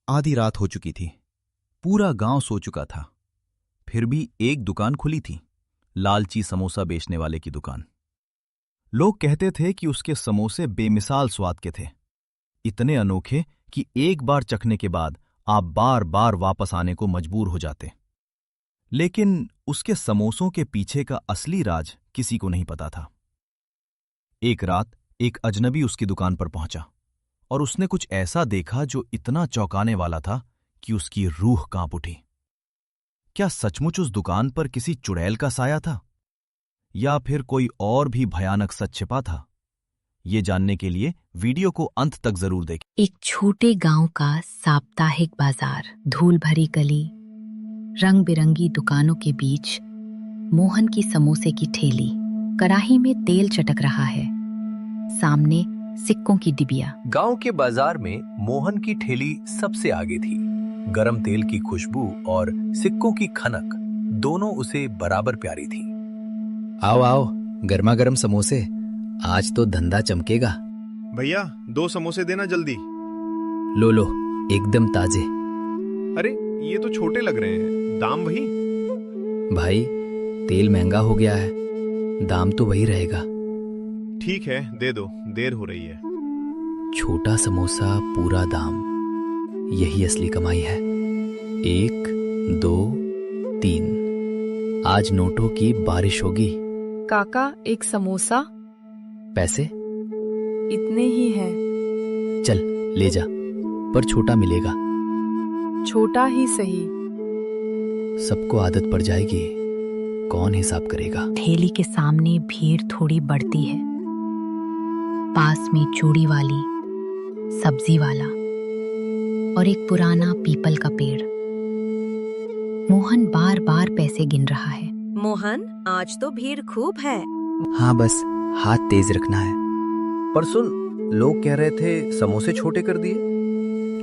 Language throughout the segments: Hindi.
आधी रात हो चुकी थी। पूरा गांव सो चुका था। फिर भी एक दुकान खुली थी, लालची समोसा बेचने वाले की दुकान। लोग कहते थे कि उसके समोसे बेमिसाल स्वाद के थे, इतने अनोखे कि एक बार चखने के बाद आप बार बार वापस आने को मजबूर हो जाते। लेकिन उसके समोसों के पीछे का असली राज किसी को नहीं पता था। एक रात एक अजनबी उसकी दुकान पर पहुंचा और उसने कुछ ऐसा देखा जो इतना चौंकाने वाला था कि उसकी रूह कांप उठी। क्या सचमुच उस दुकान पर किसी चुड़ैल का साया था, या फिर कोई और भी भयानक सच छिपा था? ये जानने के लिए वीडियो को अंत तक जरूर देखें। एक छोटे गांव का साप्ताहिक बाजार, धूल भरी गली, रंग बिरंगी दुकानों के बीच मोहन की समोसे की ठेली। कढ़ाई में तेल चटक रहा है, सामने सिक्कों की डिबिया। गांव के बाजार में मोहन की ठेली सबसे आगे थी। गरम तेल की खुशबू और सिक्कों की खनक दोनों उसे बराबर प्यारी थी। आओ आओ, गर्मा गर्म समोसे, आज तो धंधा चमकेगा। भैया 2 समोसे देना जल्दी। लो लो, एकदम ताजे। अरे ये तो छोटे लग रहे हैं, दाम वही? भाई, तेल महंगा हो गया है, दाम तो वही रहेगा। ठीक है, दे दो, देर हो रही है। छोटा समोसा पूरा दाम, यही असली कमाई है। 1 2 3, आज नोटों की बारिश होगी। काका, एक समोसा? पैसे? इतने ही हैं। चल ले जा, पर छोटा मिलेगा। छोटा ही सही। सबको आदत पड़ जाएगी, कौन हिसाब करेगा? ठेली के सामने भीड़ थोड़ी बढ़ती है। पास में चूड़ी वाली, सब्जी वाला और एक पुराना पीपल का पेड़। मोहन बार बार पैसे गिन रहा है। मोहन, आज तो भीड़ खूब है। हाँ, बस हाथ तेज रखना है। पर सुन, लोग कह रहे थे समोसे छोटे कर दिए।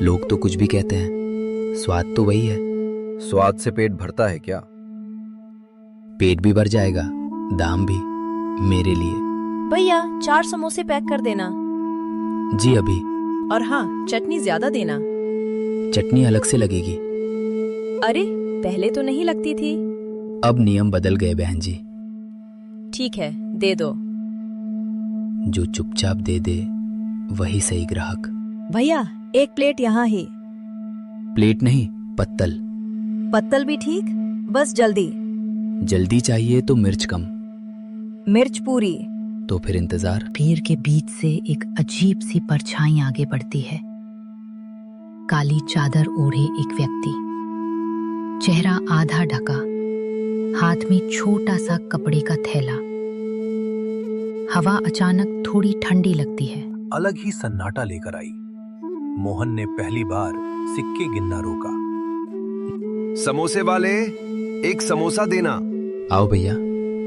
लोग तो कुछ भी कहते हैं, स्वाद तो वही है। स्वाद से पेट भरता है क्या? पेट भी भर जाएगा, दाम भी, मेरे लिए। भैया 4 समोसे पैक कर देना। जी अभी। और हाँ, चटनी ज्यादा देना। चटनी अलग से लगेगी। अरे, पहले तो नहीं लगती थी। अब नियम बदल गए बहन जी। ठीक है, दे दो। जो चुपचाप दे दे वही सही ग्राहक। भैया 1 प्लेट यहाँ ही। प्लेट नहीं, पत्तल। पत्तल भी ठीक, बस जल्दी। जल्दी चाहिए तो मिर्च कम। मिर्च पूरी। तो फिर इंतजार। भीड़ के बीच से एक अजीब सी परछाई आगे बढ़ती है। काली चादर ओढ़े एक व्यक्ति, चेहरा आधा ढका, हाथ में छोटा सा कपड़े का थैला। हवा अचानक थोड़ी ठंडी लगती है। अलग ही सन्नाटा लेकर आई। मोहन ने पहली बार सिक्के गिनना रोका। समोसे वाले, 1 समोसा देना। आओ भैया,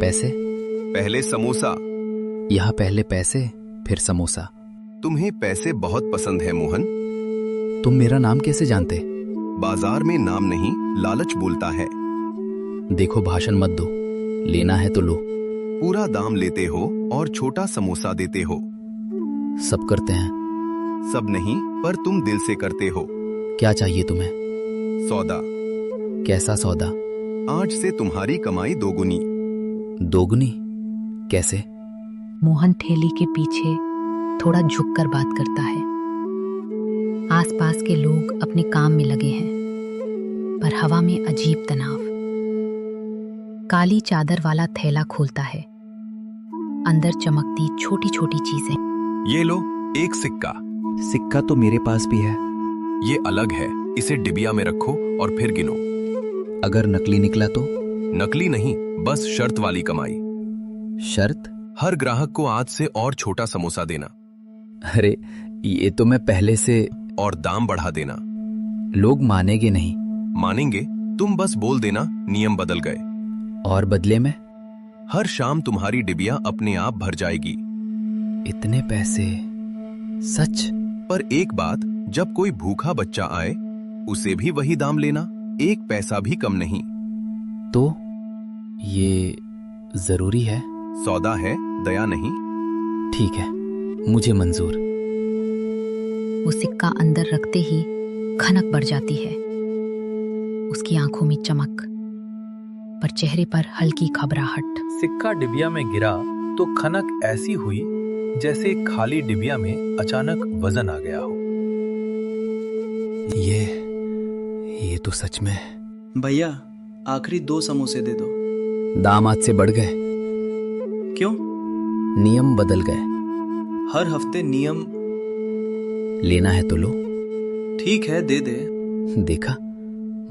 पैसे? पहले समोसा। यहाँ पहले पैसे, फिर समोसा। तुम्हें पैसे बहुत पसंद है मोहन। तुम मेरा नाम कैसे जानते? बाजार में नाम नहीं, लालच बोलता है। देखो, भाषण मत दो, लेना है तो लो। पूरा दाम लेते हो और छोटा समोसा देते हो। सब करते हैं। सब नहीं, पर तुम दिल से करते हो। क्या चाहिए तुम्हें? सौदा। कैसा सौदा? आज से तुम्हारी कमाई दोगुनी। दोगुनी? कैसे? मोहन ठेली के पीछे थोड़ा झुककर बात करता है। आसपास के लोग अपने काम में लगे हैं, पर हवा में अजीब तनाव। काली चादर वाला थैला खोलता है, अंदर चमकती छोटी छोटी चीजें। ये लो, 1 सिक्का। सिक्का तो मेरे पास भी है। ये अलग है, इसे डिबिया में रखो और फिर गिनो। अगर नकली निकला तो? नकली नहीं, बस शर्त वाली कमाई। शर्त? हर ग्राहक को आज से और छोटा समोसा देना। अरे, ये तो मैं पहले से। और दाम बढ़ा देना। लोग मानेंगे नहीं। मानेंगे, तुम बस बोल देना नियम बदल गए। और बदले में? हर शाम तुम्हारी डिबिया अपने आप भर जाएगी। इतने पैसे? सच? पर एक बात, जब कोई भूखा बच्चा आए, उसे भी वही दाम लेना, 1 पैसा भी कम नहीं। तो ये जरूरी है? सौदा है, दया नहीं। ठीक है, मुझे मंजूर। वो सिक्का अंदर रखते ही खनक बढ़ जाती है। उसकी आंखों में चमक, पर चेहरे पर हल्की घबराहट। सिक्का डिबिया में गिरा तो खनक ऐसी हुई जैसे खाली डिबिया में अचानक वजन आ गया हो। ये तो सच में। भैया, आखिरी 2 समोसे दे दो। दाम आज से बढ़ गए। क्यों? नियम बदल गए। हर हफ्ते नियम। लेना है तो लो। ठीक है, दे दे। देखा,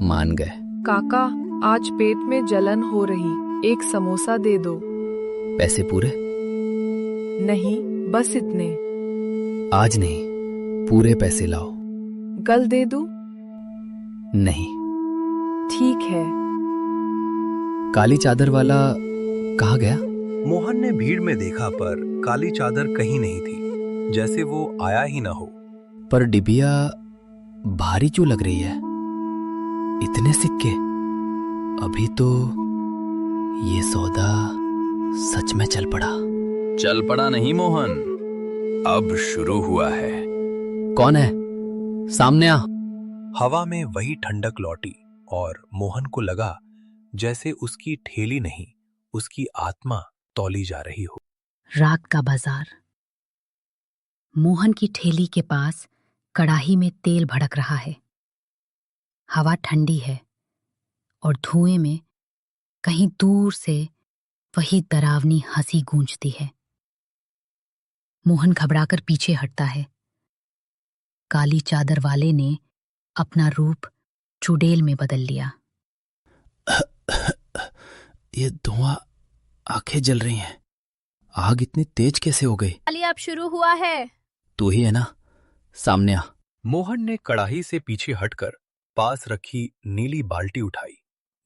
मान गए। काका, आज पेट में जलन हो रही, एक समोसा दे दो। पैसे पूरे? नहीं, बस इतने। आज नहीं, पूरे पैसे लाओ। कल दे दूं? नहीं। ठीक है। काली चादर वाला कहाँ गया? मोहन ने भीड़ में देखा पर काली चादर कहीं नहीं थी, जैसे वो आया ही ना हो। पर डिबिया भारी क्यों लग रही है? इतने सिक्के? अभी तो ये सौदा सच में चल पड़ा। चल पड़ा नहीं मोहन, अब शुरू हुआ है। कौन है? सामने आ। हवा में वही ठंडक लौटी और मोहन को लगा जैसे उसकी ठेली नहीं, उसकी आत्मा तौली जा रही हो। रात का बाजार। मोहन की ठेली के पास कड़ाही में तेल भड़क रहा है। हवा ठंडी है और धुएं में कहीं दूर से वही डरावनी हंसी गूंजती है। मोहन घबराकर पीछे हटता है। काली चादर वाले ने अपना रूप चुड़ैल में बदल लिया। ये धुआं, आंखें जल रही हैं। आग इतनी तेज कैसे हो गई? अब शुरू हुआ है। तू ही है ना? सामने आ। मोहन ने कड़ाही से पीछे हटकर पास रखी नीली बाल्टी उठाई,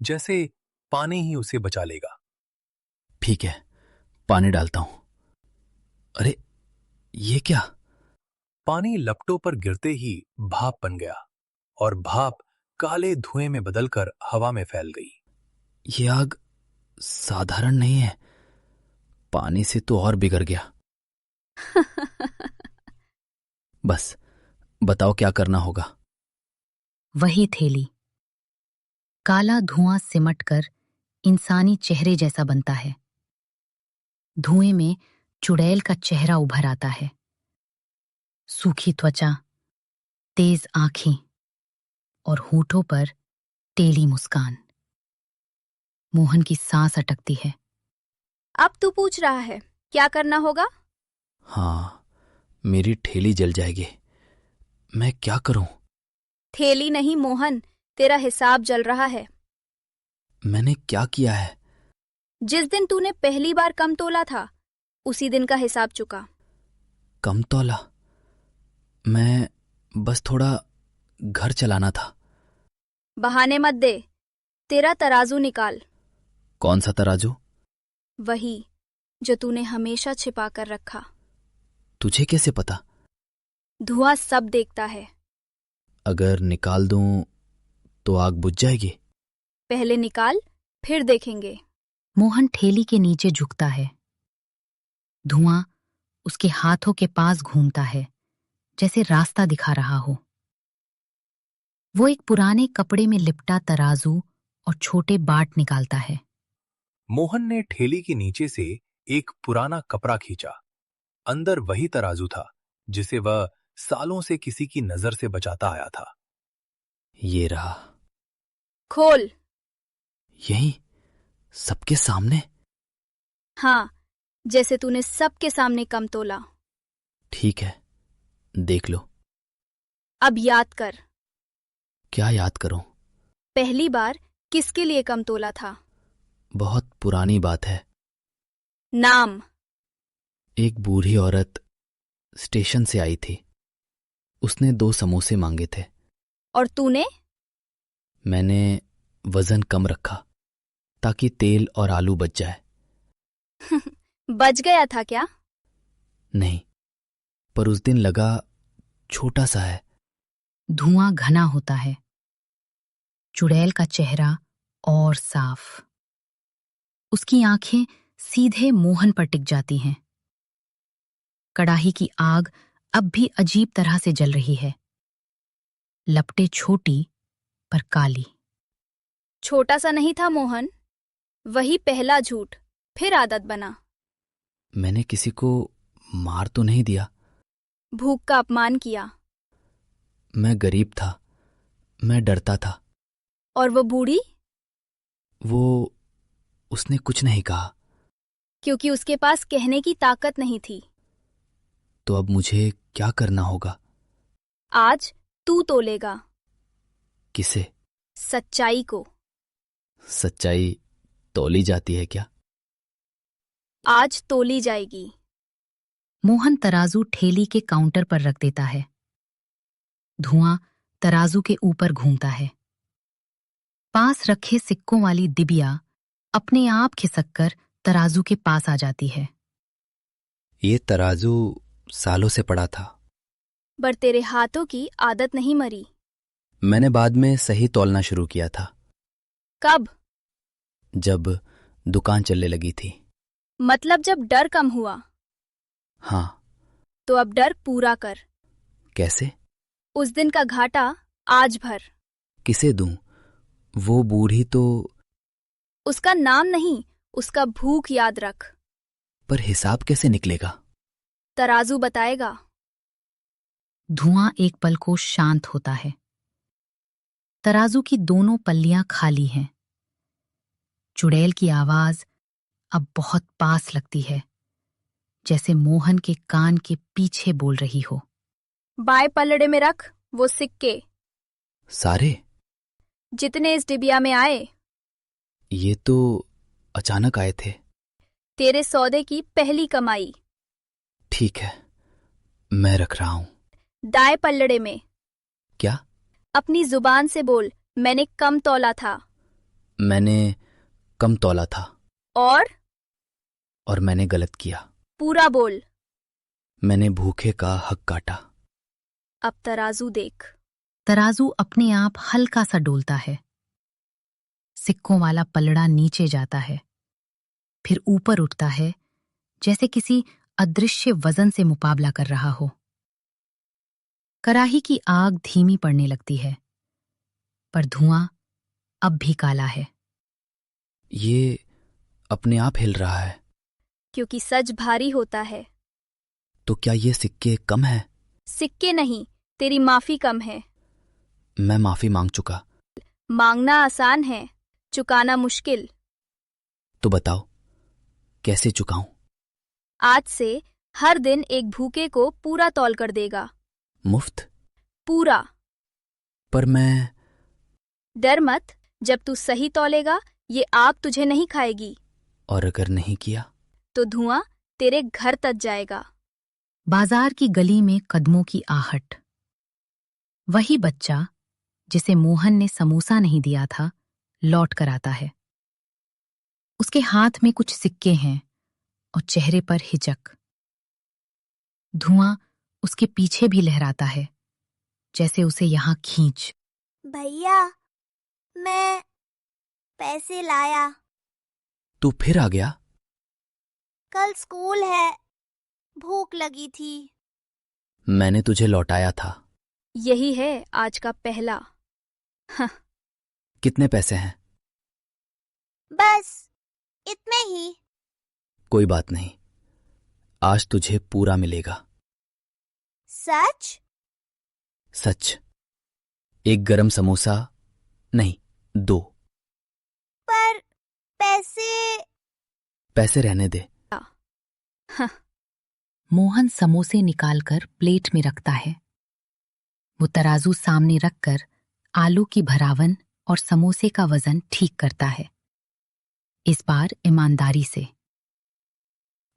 जैसे पानी ही उसे बचा लेगा। ठीक है, पानी डालता हूं। अरे, ये क्या? पानी लपटों पर गिरते ही भाप बन गया और भाप काले धुएं में बदलकर हवा में फैल गई। ये आग साधारण नहीं है, पानी से तो और बिगड़ गया। बस बताओ क्या करना होगा। वही थैली। काला धुआं सिमटकर इंसानी चेहरे जैसा बनता है। धुएं में चुड़ैल का चेहरा उभर आता है। सूखी त्वचा, तेज आंखें और होठों पर टेढ़ी मुस्कान। मोहन की सांस अटकती है। अब तू पूछ रहा है क्या करना होगा? हाँ, मेरी ठेली जल जाएगी। मैं क्या करूं? थैली नहीं मोहन, तेरा हिसाब जल रहा है। मैंने क्या किया है? जिस दिन तूने पहली बार कम तोला था, उसी दिन का हिसाब चुका। कम तौला? मैं बस थोड़ा घर चलाना था। बहाने मत दे, तेरा तराजू निकाल। कौन सा तराजू? वही जो तूने हमेशा छिपा कर रखा। तुझे कैसे पता? धुआं सब देखता है। अगर निकाल दूं तो आग बुझ जाएगी। पहले निकाल, फिर देखेंगे। मोहन ठेली के नीचे झुकता है। धुआं उसके हाथों के पास घूमता है, जैसे रास्ता दिखा रहा हो। वो एक पुराने कपड़े में लिपटा तराजू और छोटे बाट निकालता है। मोहन ने ठेली के नीचे से एक पुराना कपड़ा खींचा। अंदर वही तराजू था जिसे वह सालों से किसी की नजर से बचाता आया था। ये रहा। खोल। यही, सबके सामने? हाँ, जैसे तूने सबके सामने कम तोला। ठीक है, देख लो। अब याद कर। क्या याद करूं? पहली बार किसके लिए कम तोला था? बहुत पुरानी बात है। नाम? एक बूढ़ी औरत स्टेशन से आई थी। उसने 2 समोसे मांगे थे। और तूने? मैंने वजन कम रखा ताकि तेल और आलू बच जाए। बच गया था क्या? नहीं, पर उस दिन लगा छोटा सा है। धुआं घना होता है। चुड़ैल का चेहरा और साफ। उसकी आंखें सीधे मोहन पर टिक जाती हैं। कड़ाही की आग अब भी अजीब तरह से जल रही है। लपटें छोटी पर काली। छोटा सा नहीं था मोहन, वही पहला झूठ फिर आदत बना। मैंने किसी को मार तो नहीं दिया। भूख का अपमान किया। मैं गरीब था, मैं डरता था। और वो बूढ़ी? वो उसने कुछ नहीं कहा। क्योंकि उसके पास कहने की ताकत नहीं थी। तो अब मुझे क्या करना होगा? आज तू तोलेगा। किसे? सच्चाई को। सच्चाई तौली जाती है क्या? आज तोली जाएगी। मोहन तराजू ठेली के काउंटर पर रख देता है। धुआं तराजू के ऊपर घूमता है। पास रखे सिक्कों वाली डिबिया अपने आप खिसककर तराजू के पास आ जाती है। ये तराजू सालों से पड़ा था। पर तेरे हाथों की आदत नहीं मरी। मैंने बाद में सही तौलना शुरू किया था। कब? जब दुकान चलने लगी थी। मतलब जब डर कम हुआ। हाँ। तो अब डर पूरा कर। कैसे? उस दिन का घाटा आज भर। किसे दूं? वो बूढ़ी तो। उसका नाम नहीं, उसका भूख याद रख। पर हिसाब कैसे निकलेगा? तराजू बताएगा। धुआं एक पल को शांत होता है। तराजू की दोनों पल्लियां खाली हैं। चुड़ैल की आवाज अब बहुत पास लगती है, जैसे मोहन के कान के पीछे बोल रही हो। बाएं पलड़े में रख वो सिक्के। सारे? जितने इस डिबिया में आए। ये तो अचानक आए थे। तेरे सौदे की पहली कमाई। ठीक है, मैं रख रहा हूं। दाएं पलड़े में। क्या? अपनी जुबान से बोल, मैंने कम तौला था। मैंने कम तौला था। और मैंने गलत किया। पूरा बोल। मैंने भूखे का हक काटा। अब तराजू देख। तराजू अपने आप हल्का सा डोलता है। सिक्कों वाला पलड़ा नीचे जाता है, फिर ऊपर उठता है, जैसे किसी अदृश्य वजन से मुकाबला कर रहा हो। कड़ाही की आग धीमी पड़ने लगती है, पर धुआं अब भी काला है। ये अपने आप हिल रहा है। क्योंकि सच भारी होता है। तो क्या ये सिक्के कम है? सिक्के नहीं, तेरी माफी कम है। मैं माफी मांग चुका। मांगना आसान है, चुकाना मुश्किल। तो बताओ, कैसे चुकाऊं? आज से हर दिन एक भूखे को पूरा तौल कर देगा। मुफ्त? पूरा। पर मैं। डर मत, जब तू सही तौलेगा ये आग तुझे नहीं खाएगी। और अगर नहीं किया? तो धुआं तेरे घर तक जाएगा। बाजार की गली में कदमों की आहट। वही बच्चा जिसे मोहन ने समोसा नहीं दिया था, लौट कर आता है। उसके हाथ में कुछ सिक्के हैं और चेहरे पर हिचक। धुआं उसके पीछे भी लहराता है, जैसे उसे यहां खींच। भैया, मैं पैसे लाया। तू फिर आ गया? कल स्कूल है, भूख लगी थी। मैंने तुझे लौटाया था। यही है आज का पहला। कितने पैसे हैं? बस इतने ही। कोई बात नहीं, आज तुझे पूरा मिलेगा। सच? सच। एक गरम समोसा नहीं, 2। पर पैसे रहने दे। मोहन समोसे निकालकर प्लेट में रखता है। वो तराजू सामने रखकर आलू की भरावन और समोसे का वजन ठीक करता है, इस बार ईमानदारी से।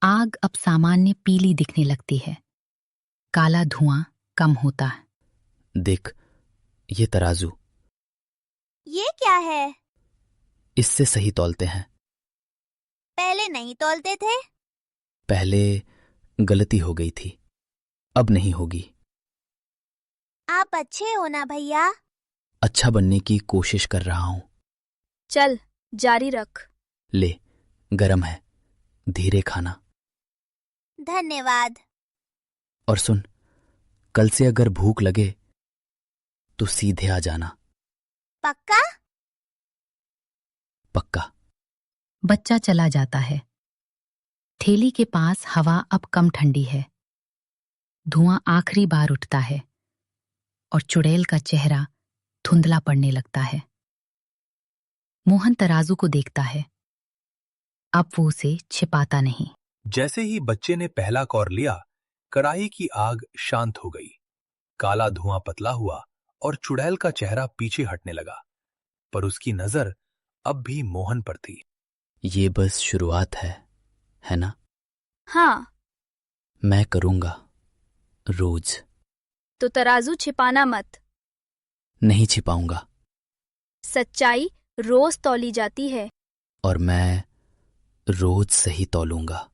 आग अब सामान्य पीली दिखने लगती है। काला धुआं कम होता है। देख, ये तराजू। ये क्या है? इससे सही तौलते हैं। पहले नहीं तौलते थे? पहले गलती हो गई थी, अब नहीं होगी। आप अच्छे हो ना भैया? अच्छा बनने की कोशिश कर रहा हूं। चल जारी रख। ले, गरम है, धीरे खाना। धन्यवाद। और सुन, कल से अगर भूख लगे तो सीधे आ जाना। पक्का? पक्का। बच्चा चला जाता है। ठेली के पास हवा अब कम ठंडी है। धुआं आखिरी बार उठता है और चुड़ैल का चेहरा धुंधला पड़ने लगता है। मोहन तराजू को देखता है। अब वो उसे छिपाता नहीं। जैसे ही बच्चे ने पहला कौर लिया, कढ़ाई की आग शांत हो गई। काला धुआं पतला हुआ और चुड़ैल का चेहरा पीछे हटने लगा, पर उसकी नजर अब भी मोहन पर थी। ये बस शुरुआत है ना? हाँ। मैं करूंगा रोज। तो तराजू छिपाना मत। नहीं छिपाऊंगा। सच्चाई रोज तौली जाती है। और मैं रोज सही तौलूंगा।